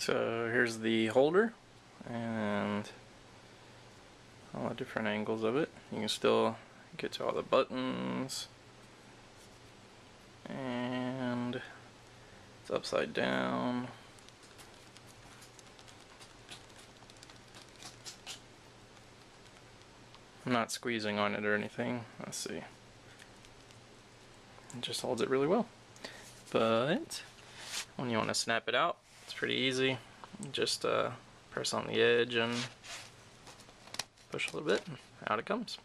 So here's the holder and all the different angles of it. You can still get to all the buttons, and it's upside down. I'm not squeezing on it or anything. Let's see. It just holds it really well. But when you want to snap it out, it's pretty easy. Just press on the edge and push a little bit, and out it comes.